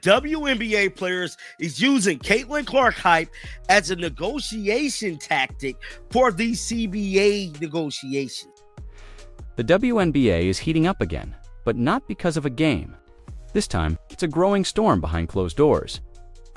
WNBA Players is using Caitlin Clark hype as a negotiation tactic for the CBA negotiations. The WNBA is heating up again, but not because of a game. This time, it's a growing storm behind closed doors.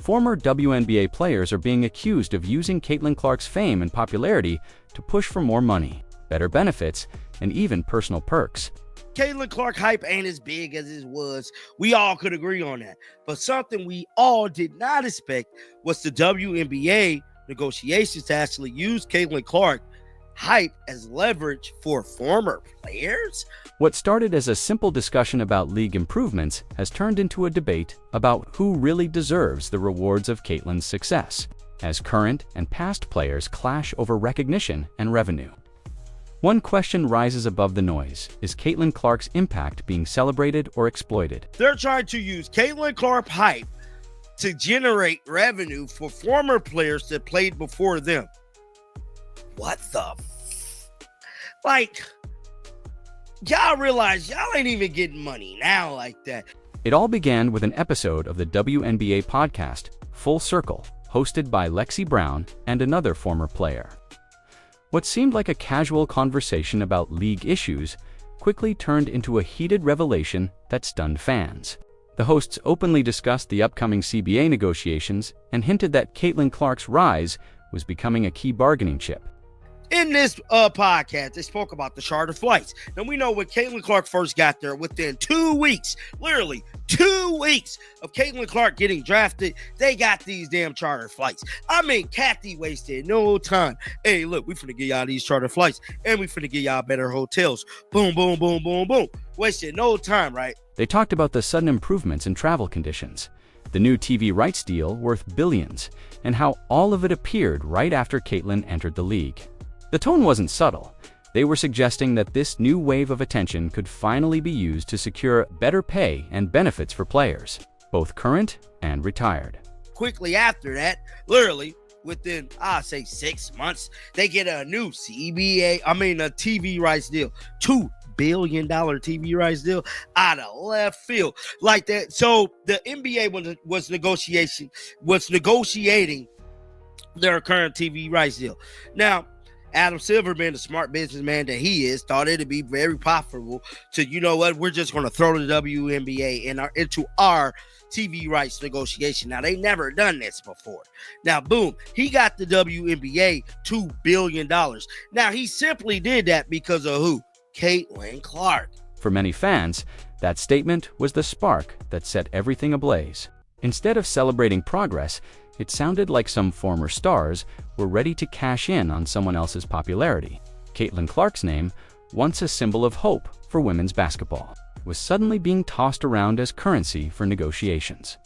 Former WNBA players are being accused of using Caitlin Clark's fame and popularity to push for more money, better benefits, and even personal perks. Caitlin Clark hype ain't as big as it was. We all could agree on that. But something we all did not expect was the WNBA negotiations to actually use Caitlin Clark hype as leverage for former players. What started as a simple discussion about league improvements has turned into a debate about who really deserves the rewards of Caitlin's success, as current and past players clash over recognition and revenue. One question rises above the noise. Is Caitlin Clark's impact being celebrated or exploited? They're trying to use Caitlin Clark hype to generate revenue for former players that played before them. What the like, y'all realize y'all ain't even getting money now like that. It all began with an episode of the WNBA podcast, Full Circle, hosted by Lexi Brown and another former player. What seemed like a casual conversation about league issues quickly turned into a heated revelation that stunned fans. The hosts openly discussed the upcoming CBA negotiations and hinted that Caitlin Clark's rise was becoming a key bargaining chip. In this podcast, they spoke about the charter flights. Now, we know when Caitlin Clark first got there, within 2 weeks, literally 2 weeks of Caitlin Clark getting drafted, they got these damn charter flights. I mean, Kathy wasted no time. Hey, look, we finna get y'all these charter flights, and we finna get y'all better hotels. Boom, boom, boom, boom, boom. Wasted no time, right? They talked about the sudden improvements in travel conditions, the new TV rights deal worth billions, and how all of it appeared right after Caitlin entered the league. The tone wasn't subtle. They were suggesting that this new wave of attention could finally be used to secure better pay and benefits for players, both current and retired. Quickly after that, literally within, I'll say 6 months, they get a new a TV rights deal. $2 billion TV rights deal out of left field like that. So the NBA was negotiating their current TV rights deal. Now, Adam Silver, being the smart businessman that he is, thought it'd be very profitable to, you know what, we're just going to throw the WNBA into our TV rights negotiation. Now, they never done this before. Now, boom, he got the WNBA $2 billion. Now, he simply did that because of who? Caitlin Clark. For many fans, that statement was the spark that set everything ablaze. Instead of celebrating progress, it sounded like some former stars were ready to cash in on someone else's popularity. Caitlin Clark's name, once a symbol of hope for women's basketball, was suddenly being tossed around as currency for negotiations.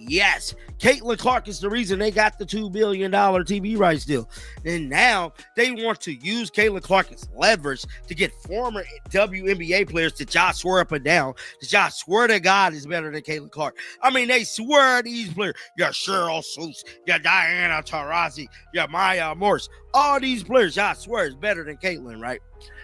Yes, Caitlin Clark is the reason they got the $2 billion TV rights deal. And now they want to use Caitlin Clark as leverage to get former WNBA players to just swear up and down, to just swear to God is better than Caitlin Clark. I mean, they swear these players, your Cheryl Seuss, your Diana Taurasi, your Maya Morse, all these players, y'all swear is better than Caitlin, right?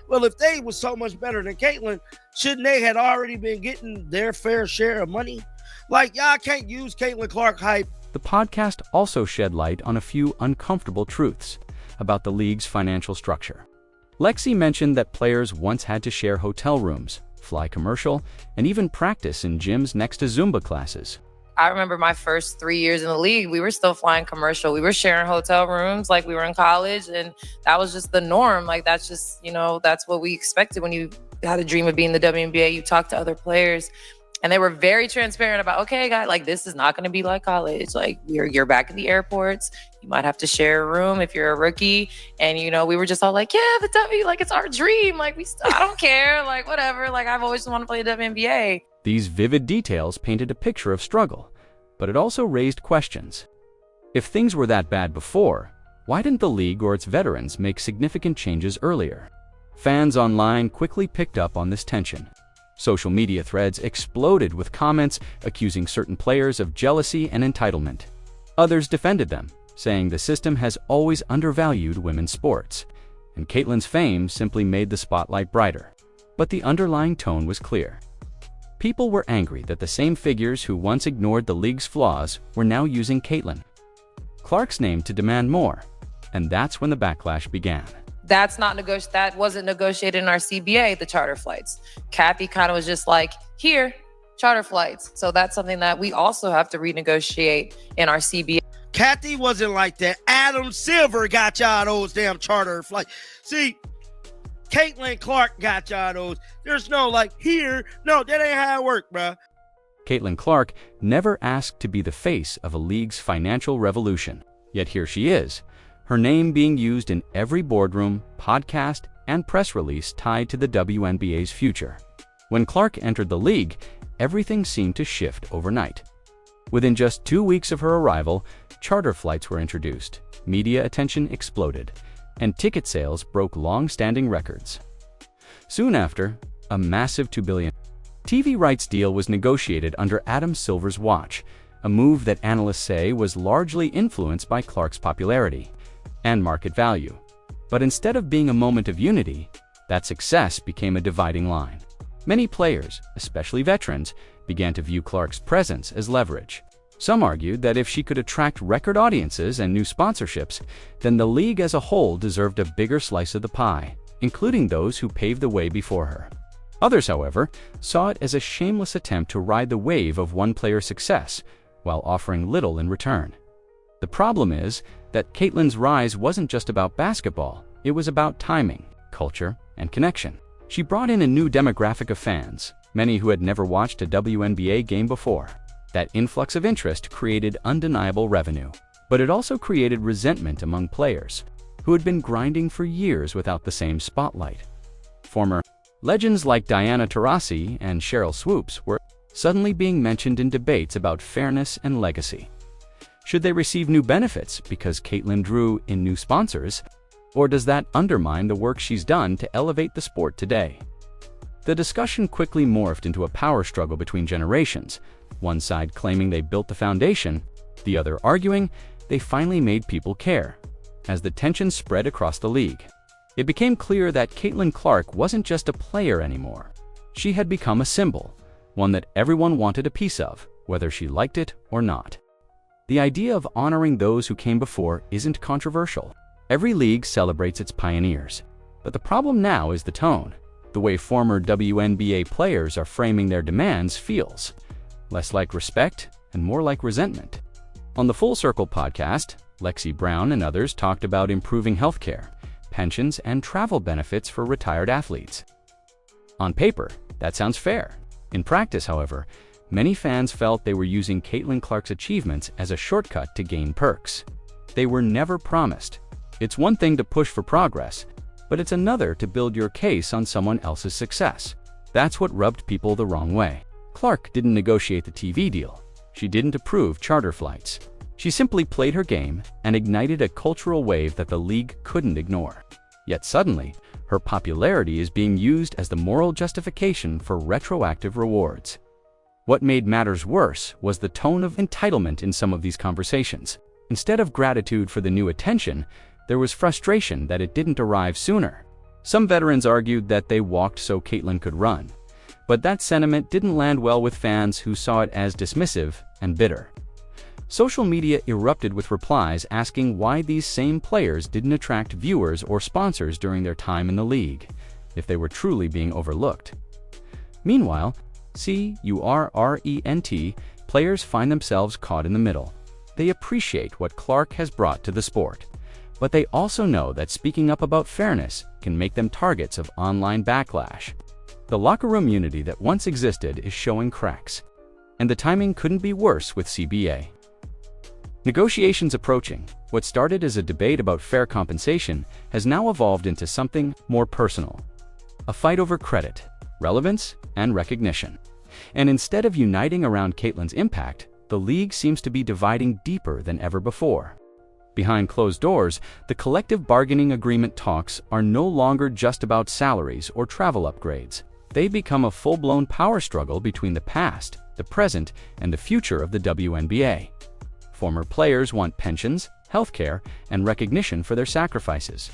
Well, if they was so much better than Caitlin, shouldn't they had already been getting their fair share of money? Like, y'all can't use Caitlin Clark hype. The podcast also shed light on a few uncomfortable truths about the league's financial structure. Lexi mentioned that players once had to share hotel rooms, fly commercial, and even practice in gyms next to Zumba classes. I remember my first 3 years in the league, we were still flying commercial. We were sharing hotel rooms like we were in college, and that was just the norm. Like, that's just, that's what we expected when you had a dream of being the WNBA. You talk to other players. And they were very transparent about, okay, guys, like, this is not going to be like college. Like, you're back at the airports. You might have to share a room if you're a rookie. And, we were just all like, yeah, the W, like, it's our dream. Like, I don't care. Like, whatever. Like, I've always wanted to play WNBA. These vivid details painted a picture of struggle, but it also raised questions. If things were that bad before, why didn't the league or its veterans make significant changes earlier? Fans online quickly picked up on this tension. Social media threads exploded with comments accusing certain players of jealousy and entitlement. Others defended them, saying the system has always undervalued women's sports, and Caitlin's fame simply made the spotlight brighter. But the underlying tone was clear. People were angry that the same figures who once ignored the league's flaws were now using Caitlin Clark's name to demand more, and that's when the backlash began. That wasn't negotiated in our CBA, the charter flights. Kathy kind of was just like, here, charter flights. So that's something that we also have to renegotiate in our CBA. Kathy wasn't like that. Adam Silver got y'all those damn charter flights. See, Caitlin Clark got y'all those. There's no like here. No, that ain't how it worked, bruh. Caitlin Clark never asked to be the face of a league's financial revolution. Yet here she is, her name being used in every boardroom, podcast, and press release tied to the WNBA's future. When Clark entered the league, everything seemed to shift overnight. Within just 2 weeks of her arrival, charter flights were introduced, media attention exploded, and ticket sales broke long-standing records. Soon after, a massive $2 billion TV rights deal was negotiated under Adam Silver's watch, a move that analysts say was largely influenced by Clark's popularity and market value. But instead of being a moment of unity, that success became a dividing line. Many players, especially veterans, began to view Clark's presence as leverage. Some argued that if she could attract record audiences and new sponsorships, then the league as a whole deserved a bigger slice of the pie, including those who paved the way before her. Others, however, saw it as a shameless attempt to ride the wave of one player's success while offering little in return. The problem is that Caitlin's rise wasn't just about basketball, it was about timing, culture, and connection. She brought in a new demographic of fans, many who had never watched a WNBA game before. That influx of interest created undeniable revenue, but it also created resentment among players who had been grinding for years without the same spotlight. Former legends like Diana Taurasi and Cheryl Swoops were suddenly being mentioned in debates about fairness and legacy. Should they receive new benefits because Caitlin drew in new sponsors, or does that undermine the work she's done to elevate the sport today? The discussion quickly morphed into a power struggle between generations, one side claiming they built the foundation, the other arguing they finally made people care. As the tension spread across the league, it became clear that Caitlin Clark wasn't just a player anymore. She had become a symbol, one that everyone wanted a piece of, whether she liked it or not. The idea of honoring those who came before isn't controversial. Every league celebrates its pioneers. But the problem now is the tone. The way former WNBA players are framing their demands feels less like respect and more like resentment. On the Full Circle podcast, Lexi Brown and others talked about improving healthcare, pensions, and travel benefits for retired athletes. On paper, that sounds fair. In practice, however, many fans felt they were using Caitlin Clark's achievements as a shortcut to gain perks. They were never promised. It's one thing to push for progress, but it's another to build your case on someone else's success. That's what rubbed people the wrong way. Clark didn't negotiate the TV deal. She didn't approve charter flights. She simply played her game and ignited a cultural wave that the league couldn't ignore. Yet suddenly, her popularity is being used as the moral justification for retroactive rewards. What made matters worse was the tone of entitlement in some of these conversations. Instead of gratitude for the new attention, there was frustration that it didn't arrive sooner. Some veterans argued that they walked so Caitlin could run, but that sentiment didn't land well with fans who saw it as dismissive and bitter. Social media erupted with replies asking why these same players didn't attract viewers or sponsors during their time in the league, if they were truly being overlooked. Meanwhile, CURRENT players find themselves caught in the middle. They appreciate what Clark has brought to the sport, but they also know that speaking up about fairness can make them targets of online backlash. The locker room unity that once existed is showing cracks, and the timing couldn't be worse with CBA. Negotiations approaching, what started as a debate about fair compensation has now evolved into something more personal. A fight over credit, relevance, and recognition. And instead of uniting around Caitlin's impact, the league seems to be dividing deeper than ever before. Behind closed doors, the collective bargaining agreement talks are no longer just about salaries or travel upgrades. They become a full-blown power struggle between the past, the present, and the future of the WNBA. Former players want pensions, healthcare, and recognition for their sacrifices.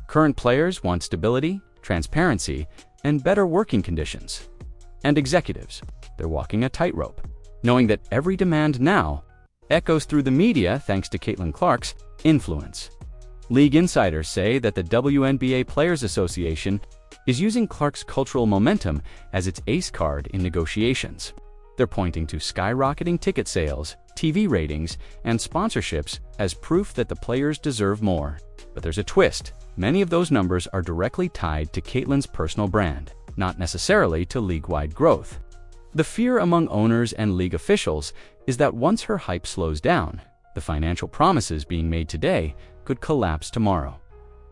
Current players want stability, transparency, and better working conditions. And executives, they're walking a tightrope, knowing that every demand now echoes through the media thanks to Caitlin Clark's influence. League insiders say that the WNBA Players Association is using Clark's cultural momentum as its ace card in negotiations. They're pointing to skyrocketing ticket sales, TV ratings, and sponsorships as proof that the players deserve more. But there's a twist. Many of those numbers are directly tied to Caitlin's personal brand, not necessarily to league-wide growth. The fear among owners and league officials is that once her hype slows down, the financial promises being made today could collapse tomorrow.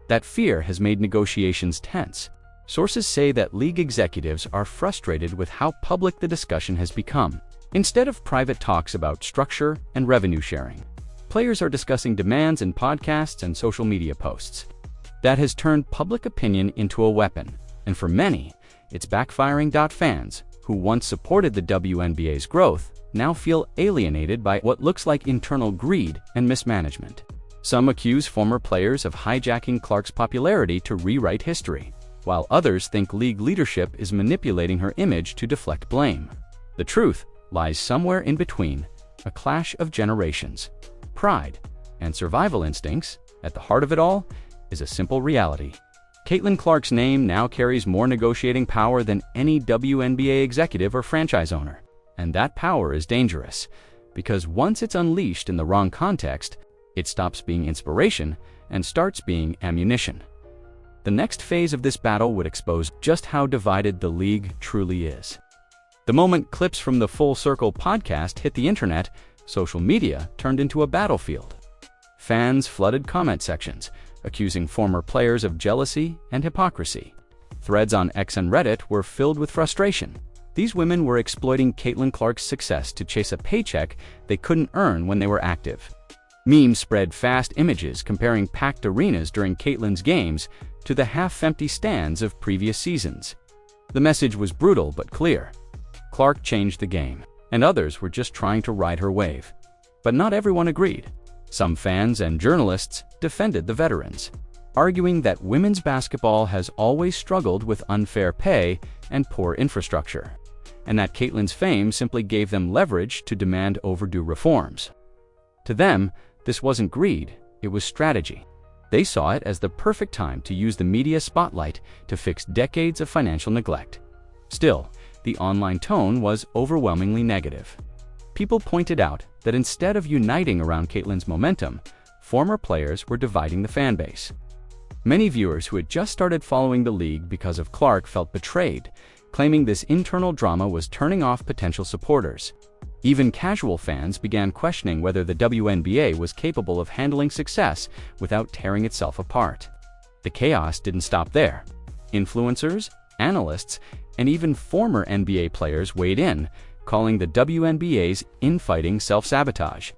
That fear has made negotiations tense. Sources say that league executives are frustrated with how public the discussion has become. Instead of private talks about structure and revenue sharing, players are discussing demands in podcasts and social media posts. That has turned public opinion into a weapon, and for many, it's backfiring. Fans, who once supported the WNBA's growth, now feel alienated by what looks like internal greed and mismanagement. Some accuse former players of hijacking Clark's popularity to rewrite history, while others think league leadership is manipulating her image to deflect blame. The truth lies somewhere in between, a clash of generations. Pride and survival instincts, at the heart of it all, is a simple reality. Caitlin Clark's name now carries more negotiating power than any WNBA executive or franchise owner. And that power is dangerous, because once it's unleashed in the wrong context, it stops being inspiration and starts being ammunition. The next phase of this battle would expose just how divided the league truly is. The moment clips from the Full Circle podcast hit the internet, social media turned into a battlefield. Fans flooded comment sections, accusing former players of jealousy and hypocrisy. Threads on X and Reddit were filled with frustration. These women were exploiting Caitlin Clark's success to chase a paycheck they couldn't earn when they were active. Memes spread fast images comparing packed arenas during Caitlin's games to the half-empty stands of previous seasons. The message was brutal but clear. Clark changed the game, and others were just trying to ride her wave. But not everyone agreed. Some fans and journalists defended the veterans, arguing that women's basketball has always struggled with unfair pay and poor infrastructure, and that Caitlin's fame simply gave them leverage to demand overdue reforms. To them, this wasn't greed, it was strategy. They saw it as the perfect time to use the media spotlight to fix decades of financial neglect. Still, the online tone was overwhelmingly negative. People pointed out that instead of uniting around Caitlin's momentum, former players were dividing the fan base. Many viewers who had just started following the league because of Clark felt betrayed, claiming this internal drama was turning off potential supporters. Even casual fans began questioning whether the WNBA was capable of handling success without tearing itself apart. The chaos didn't stop there. Influencers, analysts, and even former NBA players weighed in, calling the WNBA's infighting self-sabotage.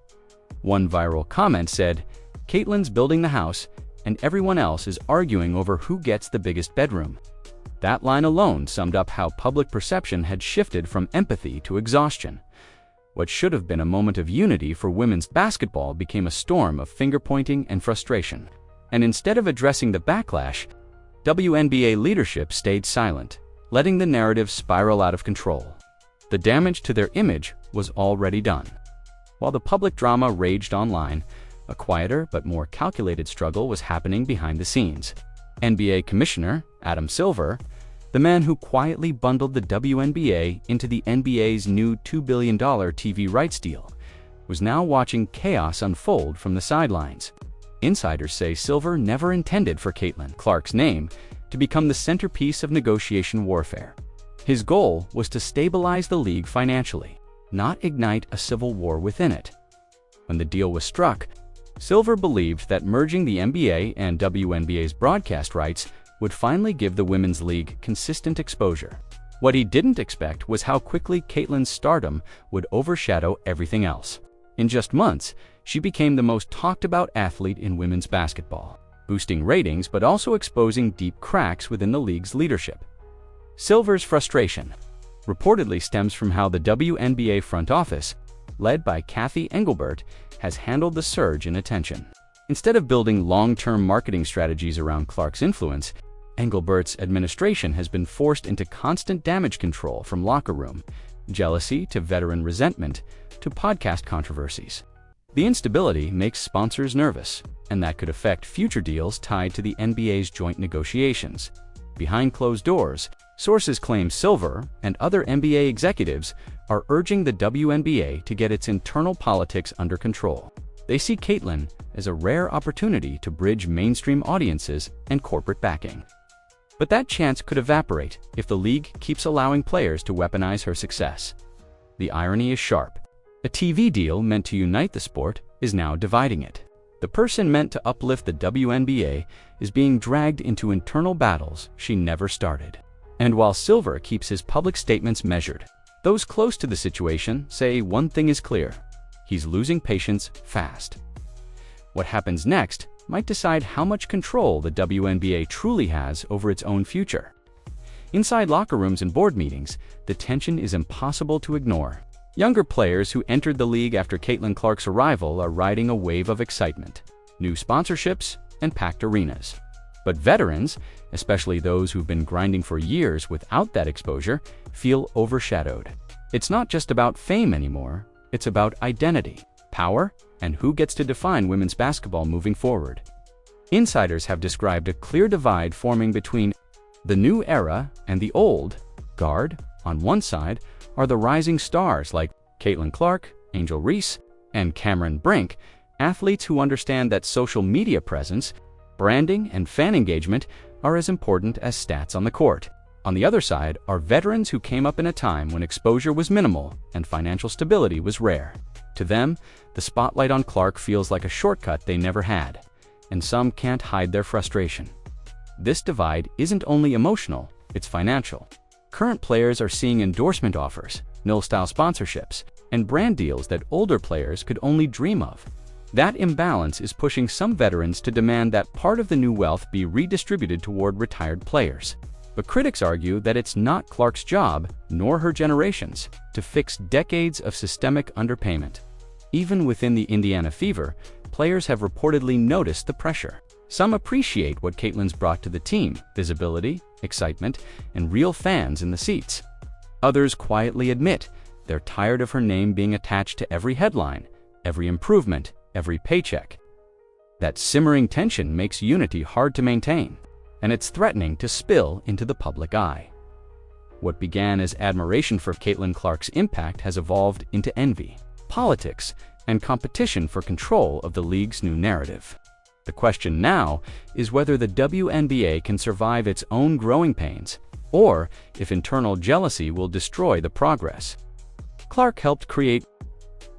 One viral comment said, "Caitlin's building the house, and everyone else is arguing over who gets the biggest bedroom." That line alone summed up how public perception had shifted from empathy to exhaustion. What should have been a moment of unity for women's basketball became a storm of finger-pointing and frustration. And instead of addressing the backlash, WNBA leadership stayed silent, letting the narrative spiral out of control. The damage to their image was already done. While the public drama raged online, a quieter but more calculated struggle was happening behind the scenes. NBA Commissioner Adam Silver, the man who quietly bundled the WNBA into the NBA's new $2 billion TV rights deal, was now watching chaos unfold from the sidelines. Insiders say Silver never intended for Caitlin Clark's name to become the centerpiece of negotiation warfare. His goal was to stabilize the league financially, not ignite a civil war within it. When the deal was struck, Silver believed that merging the NBA and WNBA's broadcast rights would finally give the Women's League consistent exposure. What he didn't expect was how quickly Caitlin's stardom would overshadow everything else. In just months, she became the most talked-about athlete in women's basketball, boosting ratings but also exposing deep cracks within the league's leadership. Silver's frustration reportedly stems from how the WNBA front office, led by Kathy Engelbert, has handled the surge in attention. Instead of building long-term marketing strategies around Clark's influence, Engelbert's administration has been forced into constant damage control from locker room, jealousy to veteran resentment to podcast controversies. The instability makes sponsors nervous, and that could affect future deals tied to the NBA's joint negotiations. Behind closed doors, sources claim Silver and other NBA executives are urging the WNBA to get its internal politics under control. They see Caitlin as a rare opportunity to bridge mainstream audiences and corporate backing. But that chance could evaporate if the league keeps allowing players to weaponize her success. The irony is sharp. A TV deal meant to unite the sport is now dividing it. The person meant to uplift the WNBA is being dragged into internal battles she never started. And while Silver keeps his public statements measured, those close to the situation say one thing is clear: he's losing patience fast. What happens next might decide how much control the WNBA truly has over its own future. Inside locker rooms and board meetings, the tension is impossible to ignore. Younger players who entered the league after Caitlin Clark's arrival are riding a wave of excitement, new sponsorships, and packed arenas. But veterans, especially those who've been grinding for years without that exposure, feel overshadowed. It's not just about fame anymore, it's about identity, power, and who gets to define women's basketball moving forward. Insiders have described a clear divide forming between the new era and the old guard. On one side are the rising stars like Caitlin Clark, Angel Reese, and Cameron Brink, athletes who understand that social media presence, branding, and fan engagement are as important as stats on the court. On the other side are veterans who came up in a time when exposure was minimal and financial stability was rare. To them, the spotlight on Clark feels like a shortcut they never had, and some can't hide their frustration. This divide isn't only emotional, it's financial. Current players are seeing endorsement offers, nil-style sponsorships, and brand deals that older players could only dream of. That imbalance is pushing some veterans to demand that part of the new wealth be redistributed toward retired players. But critics argue that it's not Clark's job, nor her generation's, to fix decades of systemic underpayment. Even within the Indiana Fever, players have reportedly noticed the pressure. Some appreciate what Caitlin's brought to the team: visibility, excitement, and real fans in the seats. Others quietly admit they're tired of her name being attached to every headline, every improvement, every paycheck. That simmering tension makes unity hard to maintain, and it's threatening to spill into the public eye. What began as admiration for Caitlin Clark's impact has evolved into envy, politics, and competition for control of the league's new narrative. The question now is whether the WNBA can survive its own growing pains, or if internal jealousy will destroy the progress Clark helped create.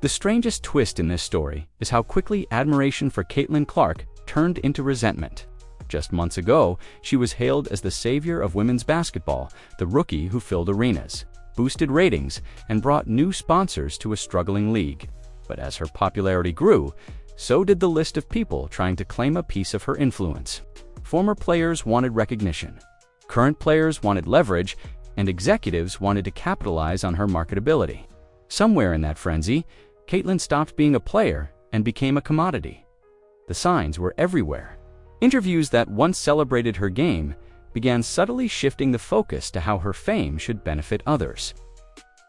The strangest twist in this story is how quickly admiration for Caitlin Clark turned into resentment. Just months ago, she was hailed as the savior of women's basketball, the rookie who filled arenas, boosted ratings, and brought new sponsors to a struggling league. But as her popularity grew, so did the list of people trying to claim a piece of her influence. Former players wanted recognition, current players wanted leverage, and executives wanted to capitalize on her marketability. Somewhere in that frenzy, Caitlin stopped being a player and became a commodity. The signs were everywhere. Interviews that once celebrated her game began subtly shifting the focus to how her fame should benefit others.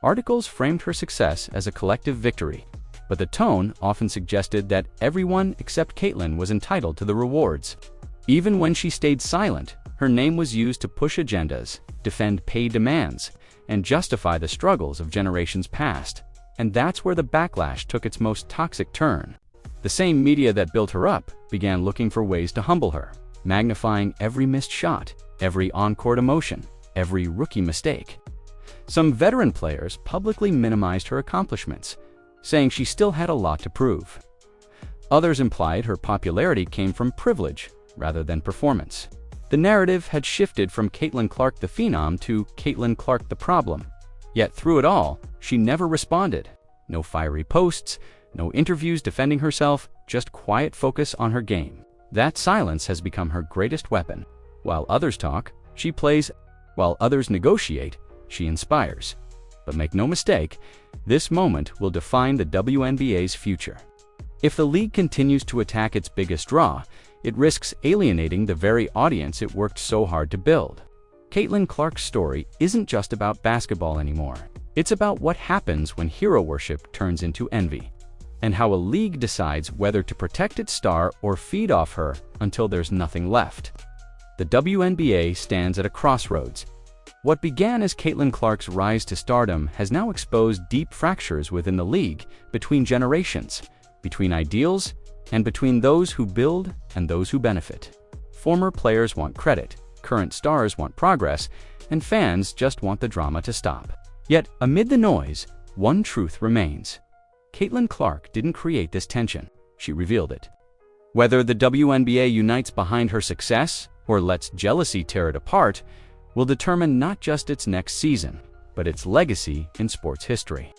Articles framed her success as a collective victory, but the tone often suggested that everyone except Caitlin was entitled to the rewards. Even when she stayed silent, her name was used to push agendas, defend pay demands, and justify the struggles of generations past. And that's where the backlash took its most toxic turn. The same media that built her up began looking for ways to humble her, magnifying every missed shot, every on-court emotion, every rookie mistake. Some veteran players publicly minimized her accomplishments, saying she still had a lot to prove. Others implied her popularity came from privilege rather than performance. The narrative had shifted from Caitlin Clark the phenom to Caitlin Clark the problem. Yet through it all, she never responded. No fiery posts, no interviews defending herself, just quiet focus on her game. That silence has become her greatest weapon. While others talk, she plays. While others negotiate, she inspires. But make no mistake, this moment will define the WNBA's future. If the league continues to attack its biggest draw, it risks alienating the very audience it worked so hard to build. Caitlin Clark's story isn't just about basketball anymore. It's about what happens when hero worship turns into envy, and how a league decides whether to protect its star or feed off her until there's nothing left. The WNBA stands at a crossroads. What began as Caitlin Clark's rise to stardom has now exposed deep fractures within the league, between generations, between ideals, and between those who build and those who benefit. Former players want credit, current stars want progress, and fans just want the drama to stop. Yet, amid the noise, one truth remains. Caitlin Clark didn't create this tension, she revealed it. Whether the WNBA unites behind her success or lets jealousy tear it apart will determine not just its next season, but its legacy in sports history.